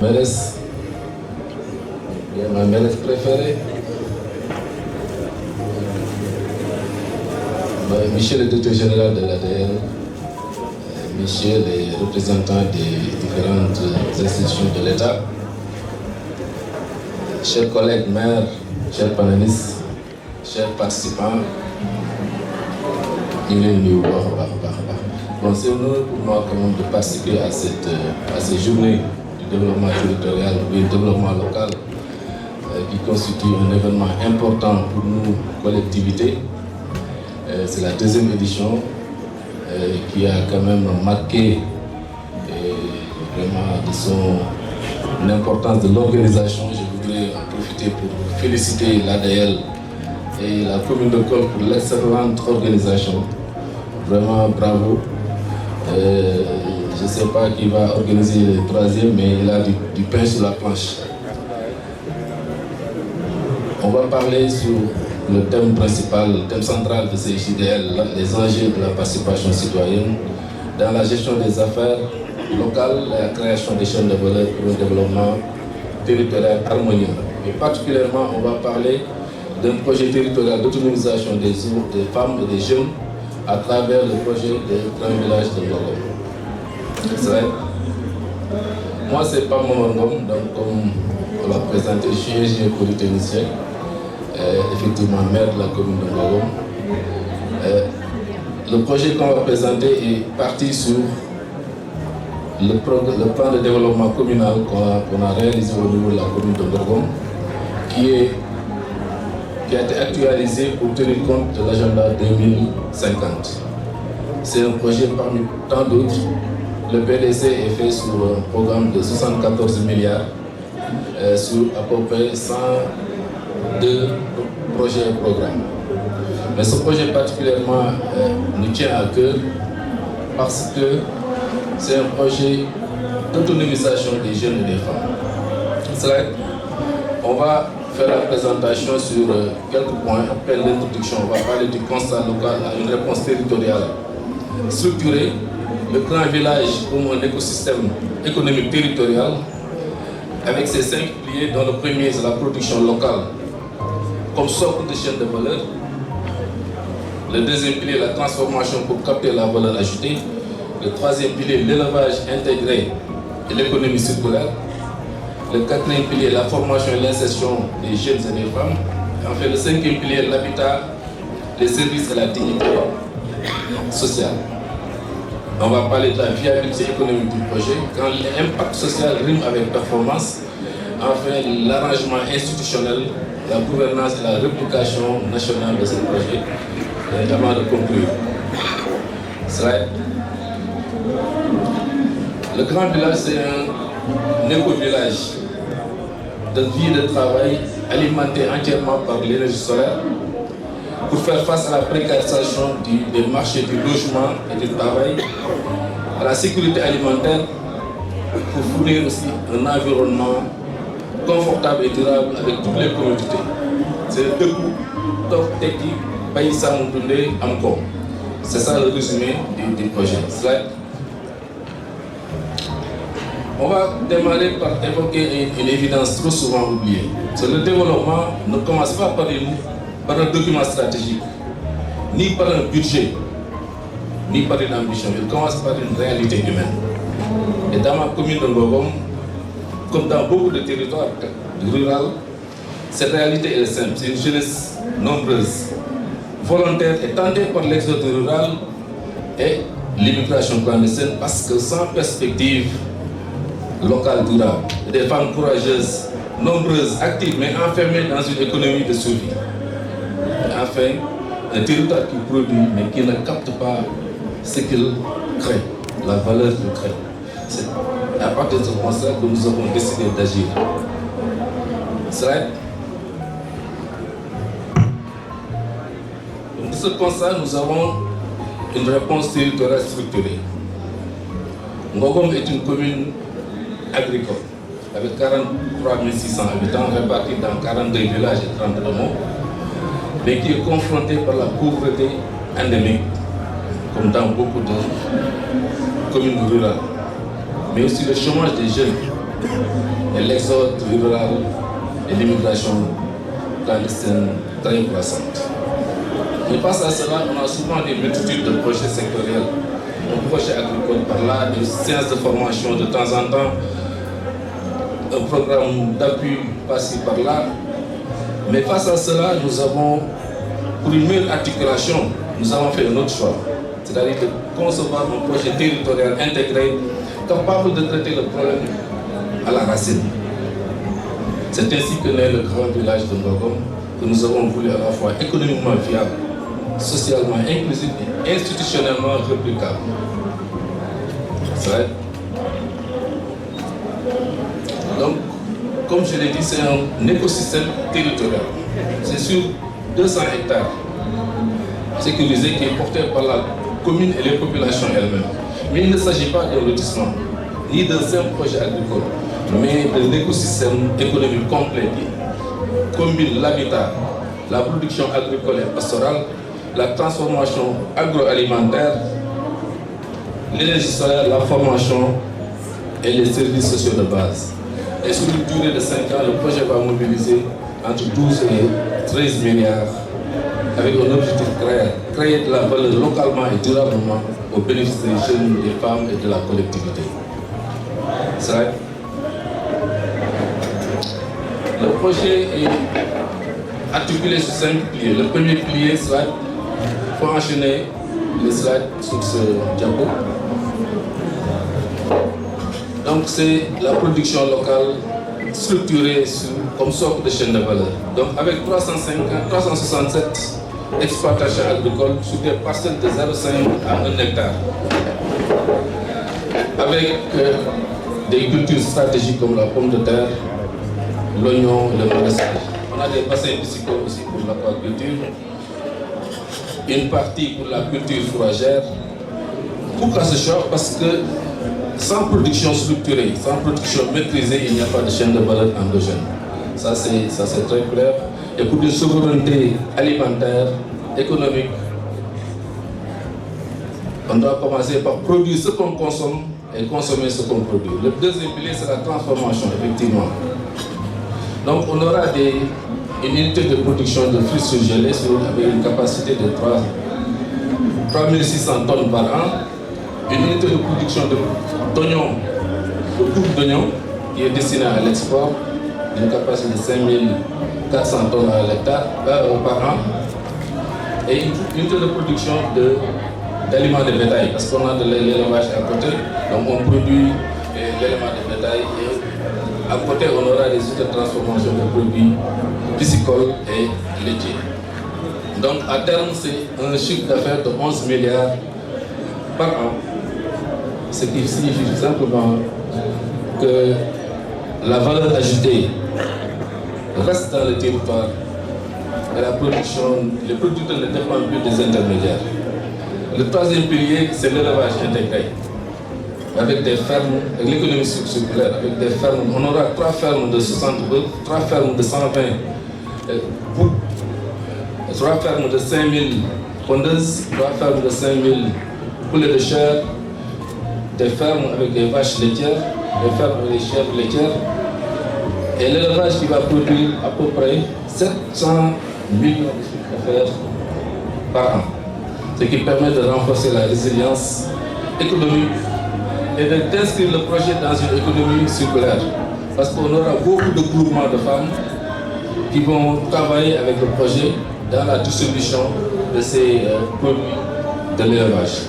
mairesse, ma mairesse préférée, monsieur le directeur général de l'ADL, monsieur les représentants des différentes institutions de l'État, chers collègues maires, chers panélistes, chers participants, bon, c'est un honneur pour moi quand même de participer à ces journées du développement territorial ou du développement local qui constitue un événement important pour nous, collectivités. C'est la deuxième édition qui a quand même marqué vraiment de son importance de l'organisation. Je voudrais en profiter pour féliciter l'ADL et la commune de Col pour l'excellente organisation. Vraiment bravo. Je ne sais pas qui va organiser le troisième, mais il a du pain sur la planche. On va parler sur le thème principal, le thème central de ces JDL, les enjeux de la participation citoyenne dans la gestion des affaires locales et la création des chaînes de valeur pour un développement territorial harmonieux. Et particulièrement, on va parler d'un projet territorial d'autonomisation des femmes et des jeunes à travers le projet des grands villages de Ngogom. C'est vrai. Moi, c'est pas mon nom, donc comme on l'a présenté, je suis ingénieur polytechnicien, effectivement maire de la commune de Ngogom. Le projet qu'on va présenter est parti sur le plan de développement communal qu'on a réalisé au niveau de la commune de Ngogom, qui a été actualisé pour tenir compte de l'agenda 2050. C'est un projet parmi tant d'autres. Le PDC est fait sur un programme de 74 milliards sur à peu près 102 projets et programmes. Mais ce projet particulièrement nous tient à cœur parce que c'est un projet d'autonomisation des jeunes et des femmes. C'est vrai, on va faire la présentation sur quelques points. Après l'introduction, on va parler du constat local à une réponse territoriale structurée, le grand village comme un écosystème économique territorial avec ses 5 piliers, dont le premier c'est la production locale comme socle de chaîne de valeur. Le deuxième pilier, la transformation pour capter la valeur ajoutée. Le troisième pilier, l'élevage intégré et l'économie circulaire. Le quatrième pilier, la formation et l'insertion des jeunes et des femmes. Et enfin, le cinquième pilier, l'habitat, les services et la dignité sociale. On va parler de la viabilité économique du projet, quand l'impact social rime avec performance. Enfin, l'arrangement institutionnel, la gouvernance et la réplication nationale de ce projet. Et avant de conclure, le grand village, c'est un éco-village de vie et de travail alimenté entièrement par l'énergie solaire pour faire face à la précarisation des marchés du logement et du travail, à la sécurité alimentaire, pour fournir aussi un environnement confortable et durable avec toutes les communautés. C'est deux coups, Tok Teki, Baïssa Moutoundé, Amko. C'est ça le résumé du projet. On va démarrer par évoquer une évidence trop souvent oubliée. C'est le développement ne commence pas par un document stratégique, ni par un budget, ni par une ambition. Il commence par une réalité humaine. Et dans ma commune de Ngogom, comme dans beaucoup de territoires ruraux, cette réalité est simple. C'est une jeunesse nombreuse, volontaire et tentée par l'exode rural et l'immigration clandestine, parce que sans perspective locale durable, des femmes courageuses, nombreuses, actives, mais enfermées dans une économie de survie. Et enfin, un territoire qui produit, mais qui ne capte pas ce qu'il crée, la valeur qu'il crée. C'est à partir de ce constat que nous avons décidé d'agir. C'est vrai. De ce constat, nous avons une réponse territoriale structurée. Ngogom est une commune agricole, avec 43 600 habitants répartis dans 42 villages et 30 hameaux, mais qui est confrontée par la pauvreté endémique, comme dans beaucoup de communes rurales, mais aussi le chômage des jeunes et l'exode rural et l'immigration clandestine très croissante. Mais face à cela, on a souvent des multitudes de projets sectoriels, un projet agricole par là, des séances de formation de temps en temps, un programme d'appui par-ci par-là. Mais face à cela, nous avons, pour une meilleure articulation, nous avons fait un autre choix, c'est-à-dire de concevoir un projet territorial intégré, capable de traiter le problème à la racine. C'est ainsi que naît le grand village de Ndorgom, que nous avons voulu à la fois économiquement viable, socialement inclusif et institutionnellement réplicable. C'est vrai. Donc, comme je l'ai dit, c'est un écosystème territorial. C'est sur 200 hectares sécurisés qui est porté par la commune et les populations elles-mêmes. Mais il ne s'agit pas d'un lotissement, ni d'un simple projet agricole, mais d'un écosystème économique complet qui combine l'habitat, la production agricole et pastorale, la transformation agroalimentaire, l'énergie solaire, la formation et les services sociaux de base. Et sur une durée de 5 ans, le projet va mobiliser entre 12 et 13 milliards avec un objectif créer de la valeur localement et durablement au bénéfice des jeunes, des femmes et de la collectivité. C'est vrai. Le projet est articulé sur 5 piliers. Le premier pilier, slide, il faut enchaîner les slides sur ce diapo. Donc c'est la production locale structurée comme socle de chaîne de valeur. Donc avec 367 exploitations agricoles sur des parcelles de 0,5 à 1 hectare. Avec des cultures stratégiques comme la pomme de terre, l'oignon, le maraîchage. On a des bassins piscicoles aussi pour l'aquaculture, une partie pour la culture fourragère. Pourquoi ce choix? Parce que sans production structurée, sans production maîtrisée, il n'y a pas de chaîne de valeur endogène. Ça c'est très clair. Et pour une souveraineté alimentaire, économique, on doit commencer par produire ce qu'on consomme et consommer ce qu'on produit. Le deuxième pilier, c'est la transformation, effectivement. Donc on aura une unité de production de fruits surgelés avec une capacité de 3600 tonnes par an, une unité de production d'oignons, de coupe d'oignons, qui est destinée à l'export, d'une capacité de 5400 tonnes à l'hectare par an, et une unité de production d'aliments de bétail, parce qu'on a de l'élevage à côté, donc on produit l'élément de bétail, et à côté on aura des unités de transformation de produits piscicoles et laitiers. Donc à terme, c'est un chiffre d'affaires de 11 milliards par an, ce qui signifie tout simplement que la valeur ajoutée reste dans le territoire et la production, les producteurs ne dépendent plus des intermédiaires. Le troisième pilier, c'est l'élevage intégré, avec des fermes, avec l'économie circulaire, avec des fermes. On aura 3 fermes de 60 bœufs, 3 fermes de 120 poules, 3 fermes de 5000 pondeuses, 3 fermes de 5000 poulets de chair, des fermes avec des vaches laitières, des fermes avec des chèvres laitières, et l'élevage qui va produire à peu près 700 millions de chiffres d'affaires par an, ce qui permet de renforcer la résilience économique et d'inscrire le projet dans une économie circulaire. Parce qu'on aura beaucoup de groupements de femmes qui vont travailler avec le projet dans la distribution de ces produits de l'élevage.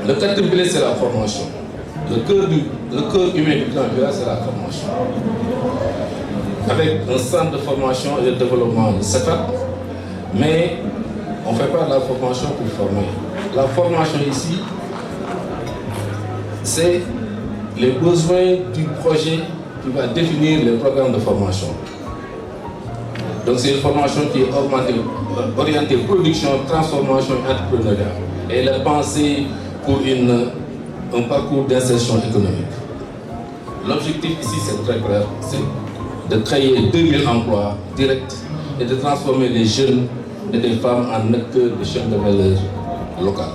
Le quatrième pilier, c'est la formation. Le cœur humain du grand village, c'est la formation. Avec un centre de formation et de développement, le CEFAP, mais on ne fait pas de la formation pour former. La formation ici, c'est les besoins du projet qui va définir les programmes de formation. Donc c'est une formation qui est orientée production, transformation et entrepreneuriat. Et elle est pensée pour un parcours d'insertion économique. L'objectif ici, c'est très clair, c'est de créer 2000 emplois directs et de transformer les jeunes et les femmes en acteurs de chaîne de valeur locale.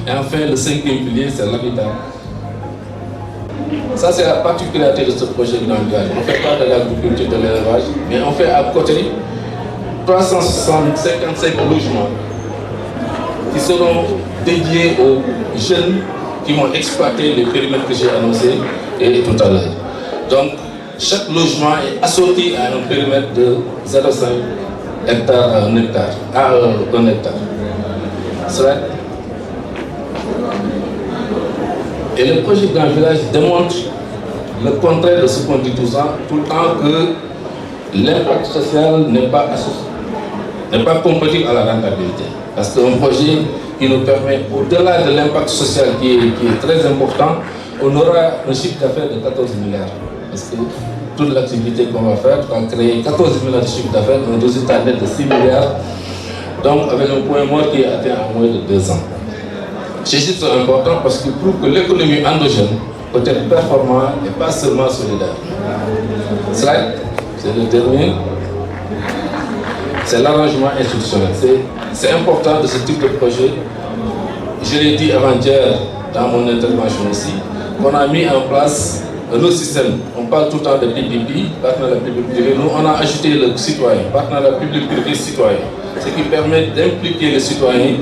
Et enfin, le cinquième pilier, c'est l'habitat. Ça, c'est la particularité de ce projet Grand Village. On ne fait pas de l'agriculture, de l'élevage, mais on fait à côté 355 logements qui seront dédiés aux jeunes qui vont exploiter les périmètres que j'ai annoncés et tout à l'heure. Donc, chaque logement est assorti à un périmètre de 0,5 hectare à 1 hectare. Cela. Et le projet Grand Village démontre le contraire de ce qu'on dit tout le temps, que l'impact social n'est pas compatible à la rentabilité. Parce qu'un projet qui nous permet, au-delà de l'impact social qui est très important, on aura un chiffre d'affaires de 14 milliards. Parce que toute l'activité qu'on va faire va créer 14 milliards de chiffre d'affaires, un résultat net de 6 milliards, donc avec un point mort qui est atteint en moins de 2 ans. Ces chiffres sont importants parce qu'ils prouvent que l'économie endogène peut être performante et pas seulement solidaire. Slide, c'est le dernier. C'est l'arrangement institutionnel. C'est important de ce type de projet. Je l'ai dit avant-hier dans mon intervention ici, qu'on a mis en place un autre système. On parle tout le temps de PPP, partenariat public-privé. Nous, on a ajouté le citoyen, partenariat public-privé citoyen, ce qui permet d'impliquer le citoyen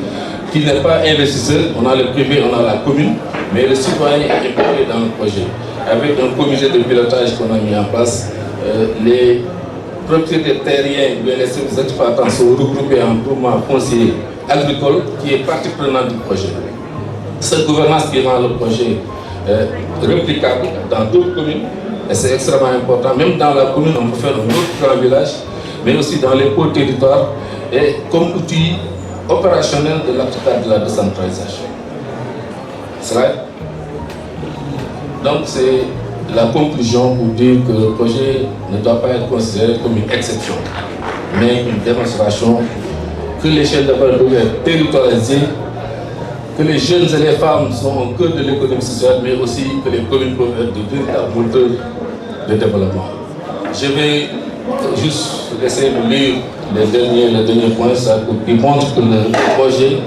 qui n'est pas investisseur. On a le privé, on a la commune, mais le citoyen est impliqué dans le projet. Avec un comité de pilotage qu'on a mis en place, les propriétaires terriens, les exploitants sont regroupés en groupement foncier agricole qui est partie prenante du projet. Cette gouvernance qui rend le projet réplicable dans d'autres communes, et c'est extrêmement important. Même dans la commune, on peut faire un autre grand village, mais aussi dans les pôles territoires, et comme outil opérationnel de l'acte de la décentralisation. Donc c'est la conclusion pour dire que le projet ne doit pas être considéré comme une exception, mais une démonstration que les chaînes de valeur doivent être territorialisées, que les jeunes et les femmes sont au cœur de l'économie sociale, mais aussi que les communes peuvent être de véritables moteurs de développement. Je vais juste essayer de lire les derniers points qui montrent que le projet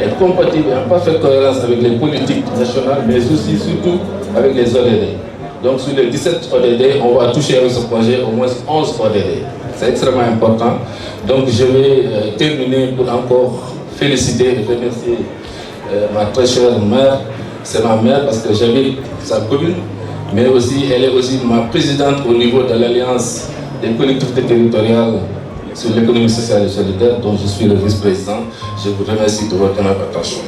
est compatible et en parfaite cohérence avec les politiques nationales, mais aussi surtout avec les ODD. Donc sur les 17 ODD, on va toucher avec ce projet au moins 11 ODD. C'est extrêmement important. Donc je vais terminer pour encore féliciter et remercier ma très chère mère. C'est ma mère parce que j'habite sa commune, mais aussi elle est aussi ma présidente au niveau de l'Alliance des collectivités territoriales sur l'économie sociale et solidaire, dont je suis le vice-président. Je vous remercie de votre attention.